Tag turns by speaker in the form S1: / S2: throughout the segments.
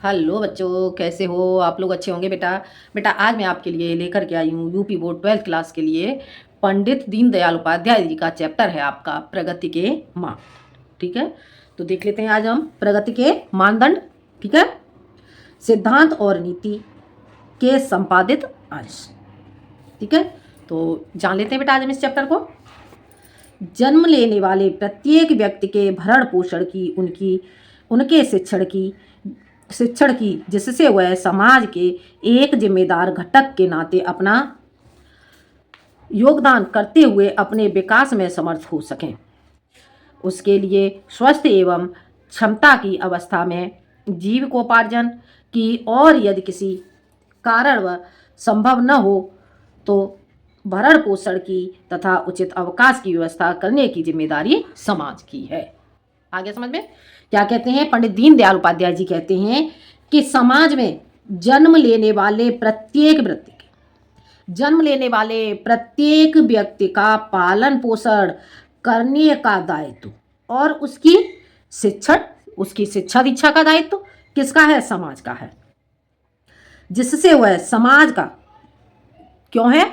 S1: Hello बच्चों, कैसे हो आप लोग? अच्छे होंगे बेटा। बेटा आज मैं आपके लिए लेकर के आई हूँ यूपी बोर्ड 12th क्लास के लिए पंडित दीनदयाल उपाध्याय जी का चैप्टर है आपका प्रगति के मानदंड। ठीक है, तो देख लेते हैं आज हम प्रगति के मानदंड। ठीक है, सिद्धांत और नीति के संपादित अंश। ठीक है, तो जान लेते हैं बेटा आज हम इस चैप्टर को। जन्म लेने वाले प्रत्येक व्यक्ति के भरण पोषण की उनके शिक्षण की जिससे वह समाज के एक जिम्मेदार घटक के नाते अपना योगदान करते हुए अपने विकास में समर्थ हो सकें, उसके लिए स्वस्थ एवं क्षमता की अवस्था में जीविकोपार्जन की और यदि किसी कारण वह संभव न हो तो भरण पोषण की तथा उचित अवकाश की व्यवस्था करने की जिम्मेदारी समाज की है। आगे समझ में क्या कहते हैं? पंडित दीनदयाल उपाध्याय जी कहते हैं कि समाज में जन्म लेने वाले प्रत्येक व्यक्ति का पालन पोषण करने का दायित्व और उसकी शिक्षा दीक्षा का दायित्व किसका है? समाज का है। जिससे वह समाज का क्यों है?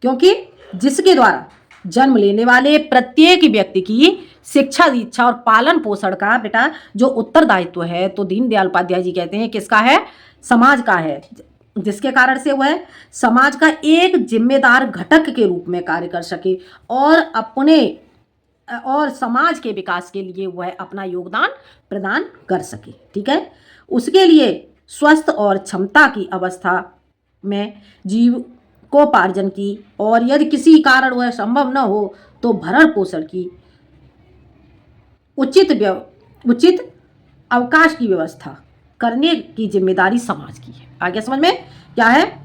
S1: क्योंकि जिसके द्वारा जन्म लेने वाले प्रत्येक व्यक्ति की शिक्षा दीक्षा और पालन पोषण का बेटा जो उत्तरदायित्व है, तो दीनदयाल उपाध्याय जी कहते हैं किसका है? समाज का है। जिसके कारण से वह समाज का एक जिम्मेदार घटक के रूप में कार्य कर सके और समाज के विकास के लिए वह अपना योगदान प्रदान कर सके। ठीक है, उसके लिए स्वस्थ और क्षमता की अवस्था में जीविकोपार्जन की और यदि किसी कारण वह संभव न हो तो भरण पोषण की उचित अवकाश की व्यवस्था करने की जिम्मेदारी समाज की है। आगे समझ में क्या है?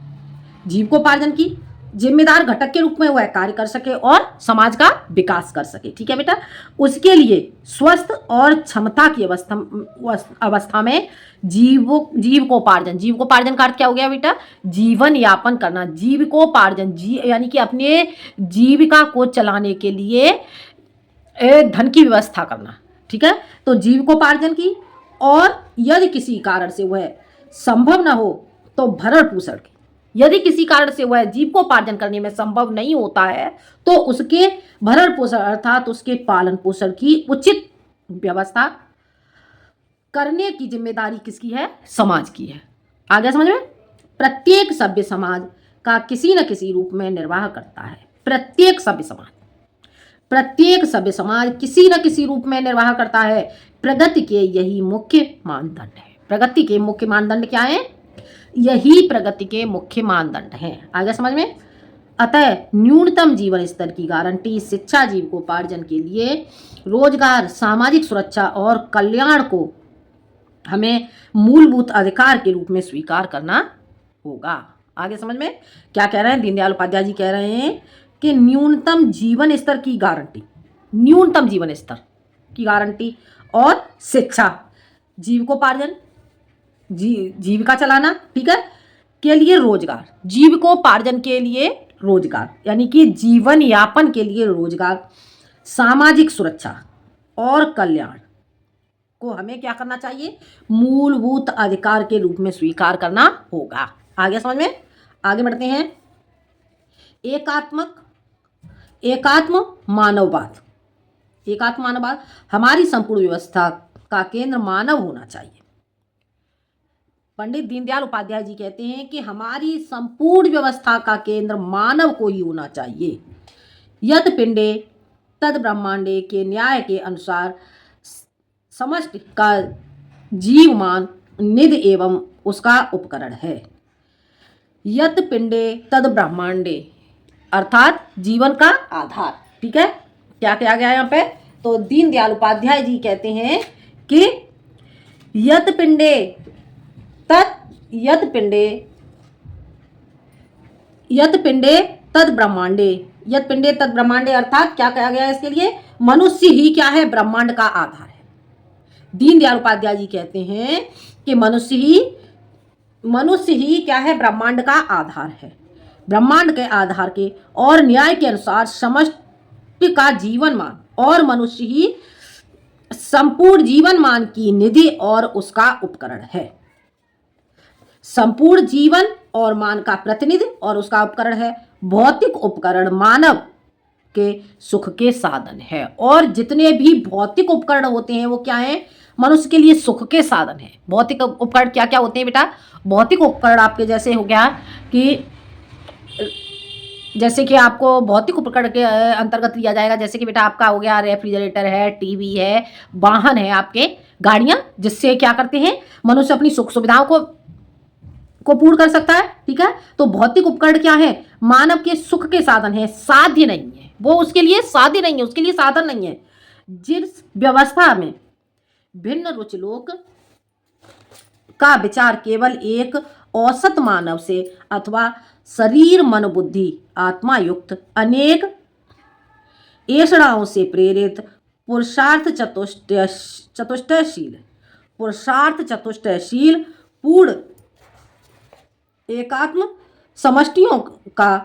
S1: जीविकोपार्जन की जिम्मेदार घटक के रूप में वह कार्य कर सके और समाज का विकास कर सके। ठीक है बेटा, उसके लिए स्वस्थ और क्षमता की अवस्था में जीविकोपार्जन का अर्थ क्या हो गया बेटा? जीवन यापन करना। जीविकोपार्जन यानी कि अपने जीविका को चलाने के लिए धन की व्यवस्था करना। ठीक है, तो जीविकोपार्जन की और यदि किसी कारण से वह संभव न हो तो भरण पोषण की। यदि किसी कारण से वह जीविकोपार्जन करने में संभव नहीं होता है तो उसके भरण पोषण अर्थात उसके पालन पोषण की उचित व्यवस्था करने की जिम्मेदारी किसकी है? समाज की है। आगे समझ में? प्रत्येक सभ्य समाज का किसी न किसी रूप में निर्वाह करता है। प्रत्येक सभ्य समाज किसी न किसी रूप में निर्वाह करता है। प्रगति के यही मुख्य मानदंड है। प्रगति के मुख्य मानदंड क्या है? यही प्रगति के मुख्य मानदंड हैं। आगे समझ में? अतः न्यूनतम जीवन स्तर की गारंटी, शिक्षा, जीविकोपार्जन के लिए रोजगार, सामाजिक सुरक्षा और कल्याण को हमें मूलभूत अधिकार के रूप में स्वीकार करना होगा। आगे समझ में क्या कह रहे हैं? दीनदयाल उपाध्याय जी कह रहे हैं कि न्यूनतम जीवन स्तर की गारंटी और शिक्षा, जीविकोपार्जन जीविका चलाना, ठीक है, के लिए रोजगार, जीविकोपार्जन के लिए रोजगार यानी कि जीवन यापन के लिए रोजगार, सामाजिक सुरक्षा और कल्याण को हमें क्या करना चाहिए? मूलभूत अधिकार के रूप में स्वीकार करना होगा। आगे समझ में? आगे बढ़ते हैं। एकात्म मानववाद हमारी संपूर्ण व्यवस्था का केंद्र मानव होना चाहिए। पंडित दीनदयाल उपाध्याय जी कहते हैं कि हमारी संपूर्ण व्यवस्था का केंद्र मानव को ही होना चाहिए। यत पिंडे तद ब्रह्मांडे के न्याय के अनुसार समष्टि का जीवमान निधि एवं उसका उपकरण है। यत पिंडे तद ब्रह्मांडे अर्थात जीवन का आधार। ठीक है, क्या क्या गया यहाँ पे? तो दीनदयाल उपाध्याय जी कहते हैं कि यत पिंडे तद ब्रह्मांडे अर्थात क्या कहा गया है इसके लिए? मनुष्य ही क्या है? ब्रह्मांड का आधार है। दीनदयाल उपाध्याय जी कहते हैं कि मनुष्य ही क्या है? ब्रह्मांड का आधार है। ब्रह्मांड के आधार के और न्याय के अनुसार समष्टि का जीवनमान और मनुष्य ही संपूर्ण जीवनमान की निधि और उसका उपकरण है। संपूर्ण जीवन और मान का प्रतिनिधि और उसका उपकरण है। भौतिक उपकरण मानव के सुख के साधन है, और जितने भी भौतिक उपकरण होते हैं वो क्या है, मनुष्य के लिए सुख के साधन है। भौतिक उपकरण क्या क्या होते हैं बेटा? भौतिक उपकरण आपके जैसे हो गया कि जैसे कि आपको भौतिक उपकरण के अंतर्गत लिया जाएगा, जैसे कि बेटा आपका हो गया रेफ्रिजरेटर है, टीवी है, वाहन है, आपके गाड़ियां, जिससे क्या करते हैं, मनुष्य अपनी सुख सुविधाओं को पूर्ण कर सकता है। ठीक है, तो भौतिक उपकरण क्या है, मानव के सुख के साधन है, साध्य नहीं है, वो उसके लिए साध्य नहीं है, उसके लिए साधन नहीं है। जिस व्यवस्था में भिन्न रुचिलोक का विचार केवल एक औसत मानव से अथवा शरीर मन बुद्धि आत्मा युक्त अनेक ऐषणाओं से प्रेरित पुरुषार्थ चतुष्टयशील पूर्ण एकात्म समष्टियों का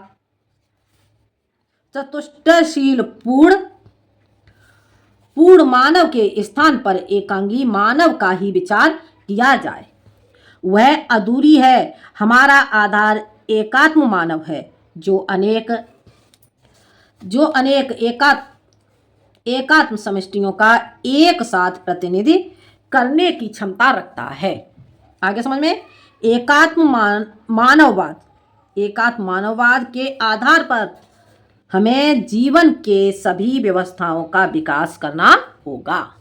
S1: चतुष्टयशील पूर्ण मानव के स्थान पर एकांगी मानव का ही विचार किया जाए, वह अधूरी है। हमारा आधार एकात्म मानव है, जो अनेक एकात्म समष्टियों का एक साथ प्रतिनिधि करने की क्षमता रखता है। आगे समझ में, एकात्म मानववाद के आधार पर हमें जीवन के सभी व्यवस्थाओं का विकास करना होगा।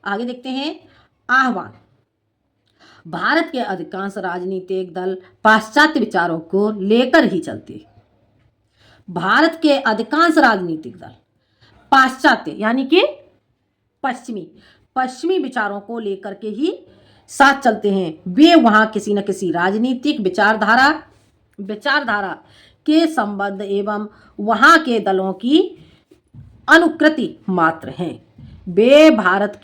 S1: आगे देखते हैं आह्वान। भारत के अधिकांश राजनीतिक दल पाश्चात्य विचारों को लेकर ही चलते। भारत के अधिकांश राजनीतिक दल पाश्चात्य यानी कि पश्चिमी विचारों को लेकर के ही साथ चलते हैं। वे वहां किसी न किसी राजनीतिक विचारधारा के संबंध एवं वहां के दलों की अनुकृति मात्र हैं। वे भारत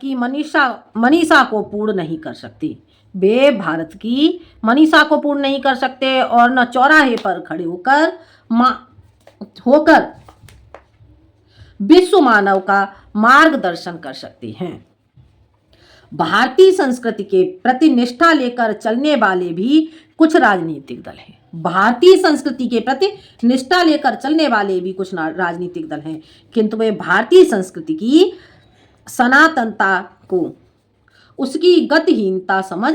S1: की मनीषा को पूर्ण नहीं कर सकती। वे भारत की मनीषा को पूर्ण नहीं कर सकते और न चौराहे पर खड़े होकर विश्व मानव का मार्गदर्शन कर सकते हैं। भारतीय संस्कृति के प्रति निष्ठा लेकर चलने वाले भी कुछ राजनीतिक दल हैं। भारतीय संस्कृति के प्रति निष्ठा लेकर चलने वाले भी कुछ राजनीतिक दल हैं, किंतु वे भारतीय संस्कृति की सनातनता को उसकी गतिहीनता समझ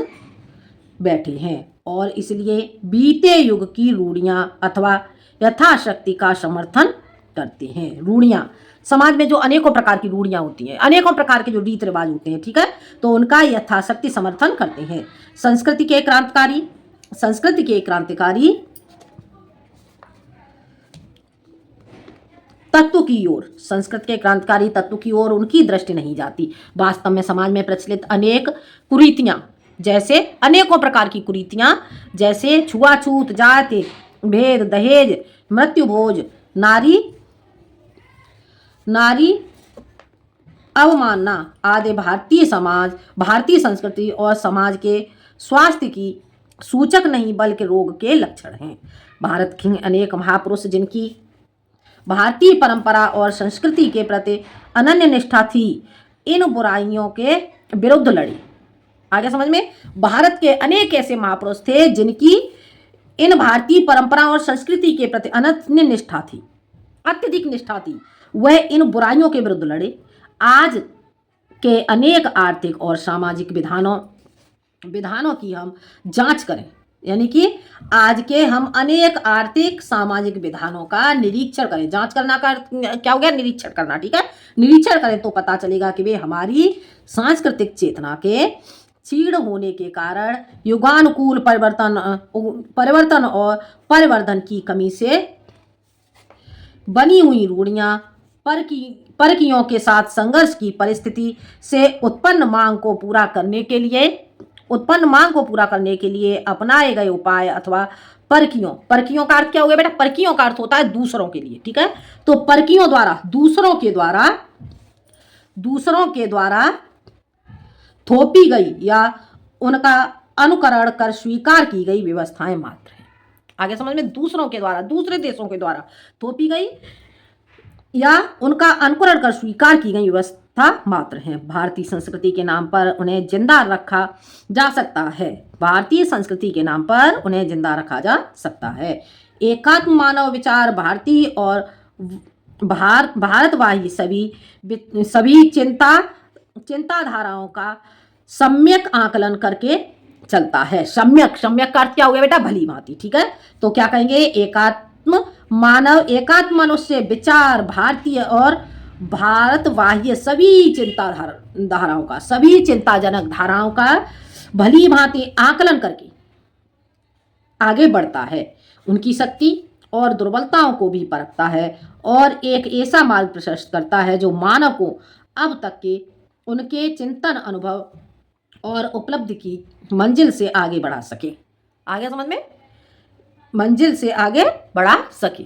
S1: बैठे हैं और इसलिए बीते युग की रूढ़ियां अथवा यथाशक्ति का समर्थन करते हैं। रूढ़ियां, समाज में जो अनेकों प्रकार की रूढ़ियां होती हैं, अनेकों प्रकार के जो रीत रिवाज होते हैं, ठीक है, तो उनका यथाशक्ति समर्थन करते हैं। संस्कृति के क्रांतिकारी तत्व की ओर, संस्कृत के क्रांतिकारी तत्व की ओर उनकी दृष्टि नहीं जाती। वास्तव में समाज में प्रचलित अनेक कुरीतियां, जैसे अनेकों प्रकार की कुरीतियां, जैसे छुआछूत, जाति भेद, दहेज, मृत्युभोज, नारी अवमानना आदि भारतीय संस्कृति और समाज के स्वास्थ्य की सूचक नहीं बल्कि रोग के लक्षण हैं। भारत के अनेक महापुरुष जिनकी भारतीय परंपरा और संस्कृति के प्रति अनन्य निष्ठा थी, इन बुराइयों के विरुद्ध लड़ी। आगे समझ में, भारत के अनेक ऐसे महापुरुष थे जिनकी इन भारतीय परंपरा और संस्कृति के प्रति अनन्य निष्ठा थी, अत्यधिक निष्ठा थी, वह इन बुराइयों के विरुद्ध लड़े। आज के अनेक आर्थिक और सामाजिक विधानों की हम जांच करें, यानी कि आज के हम अनेक आर्थिक सामाजिक विधानों का निरीक्षण करें। जांच करना का क्या हो गया, निरीक्षण करना, ठीक है। निरीक्षण करें तो पता चलेगा कि वे हमारी सांस्कृतिक चेतना के क्षीण होने के कारण युगानुकूल परिवर्तन और परिवर्धन की कमी से बनी हुई रूढ़ियां, परकियों के साथ संघर्ष की परिस्थिति से उत्पन्न मांग को पूरा करने के लिए अपनाए गए उपाय अथवा परकियों का अर्थ क्या हो गया बेटा, परकियों का अर्थ होता है दूसरों के लिए, ठीक है। तो परकियों द्वारा, दूसरों के द्वारा थोपी गई या उनका अनुकरण कर स्वीकार की गई व्यवस्थाएं मात्र हैं। आगे समझ में, दूसरों के द्वारा, दूसरे देशों के द्वारा थोपी गई या उनका अनुकरण कर स्वीकार की गई मात्र हैं। भारतीय संस्कृति के नाम पर उन्हें जिंदा रखा जा सकता है। भारतीय संस्कृति के नाम पर उन्हें जिंदा रखा जा सकता है। एकात्म मानव विचार भारतीय और भारतवाही सभी चिंताधाराओं का सम्यक आकलन करके चलता है। सम्यक का अर्थ क्या हो गया बेटा? भली भांति। ठीक है, तो क्या कहेंगे? एकात्म मनुष्य विचार भारतीय और भारतवाह्य सभी चिंताजनक धाराओं का भली भांति आकलन करके आगे बढ़ता है। उनकी शक्ति और दुर्बलताओं को भी परखता है और एक ऐसा मार्ग प्रशस्त करता है जो मानव को अब तक के उनके चिंतन, अनुभव और उपलब्धि की मंजिल से आगे बढ़ा सके। आगे समझ में? मंजिल से आगे बढ़ा सके।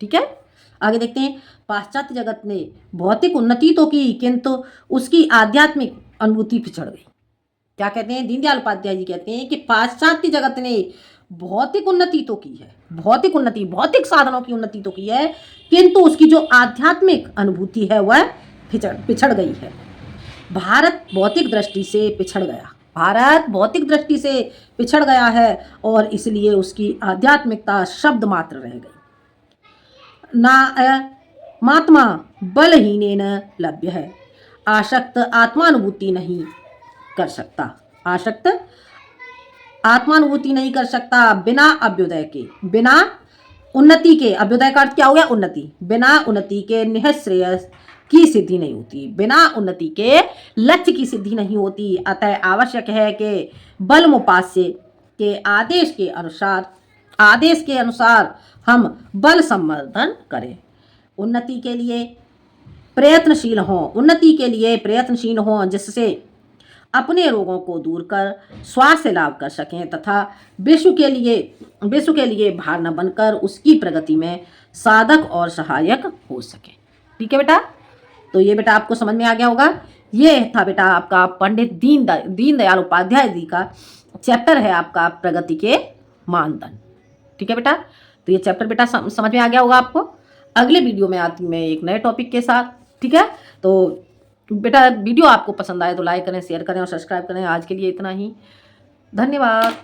S1: ठीक है, आगे देखते हैं। पाश्चात्य जगत ने भौतिक उन्नति तो की, किंतु उसकी आध्यात्मिक अनुभूति पिछड़ गई। क्या कहते हैं? दीनदयाल उपाध्याय जी कहते हैं कि पाश्चात्य जगत ने भौतिक उन्नति तो की है, भौतिक साधनों की उन्नति तो की है, किंतु उसकी जो आध्यात्मिक अनुभूति है वह पिछड़ गई है। भारत भौतिक दृष्टि से पिछड़ गया है और इसलिए उसकी आध्यात्मिकता शब्द मात्र रह गई। महात्मा बलहीनेन लभ्य है। आसक्त आत्मानुभूति नहीं कर सकता बिना अभ्युदय के, बिना उन्नति के। अभ्युदय का अर्थ क्या हो गया? उन्नति। बिना उन्नति के निहित श्रेयस की सिद्धि नहीं होती, बिना उन्नति के लक्ष्य की सिद्धि नहीं होती। अतः आवश्यक है कि बलमुपास्य के आदेश के अनुसार हम बल संवर्धन करें। उन्नति के लिए प्रयत्नशील हों, जिससे अपने रोगों को दूर कर स्वास्थ्य लाभ कर सकें तथा विश्व के लिए भार न बनकर उसकी प्रगति में साधक और सहायक हो सके। ठीक है बेटा, तो ये बेटा आपको समझ में आ गया होगा। ये था बेटा आपका पंडित दीनदयाल उपाध्याय जी का चैप्टर है आपका प्रगति के मानदंड। ठीक है बेटा, तो ये चैप्टर बेटा समझ में आ गया होगा आपको। अगले वीडियो में आती मैं एक नए टॉपिक के साथ। ठीक है, तो बेटा वीडियो आपको पसंद आए तो लाइक करें, शेयर करें और सब्सक्राइब करें। आज के लिए इतना ही, धन्यवाद।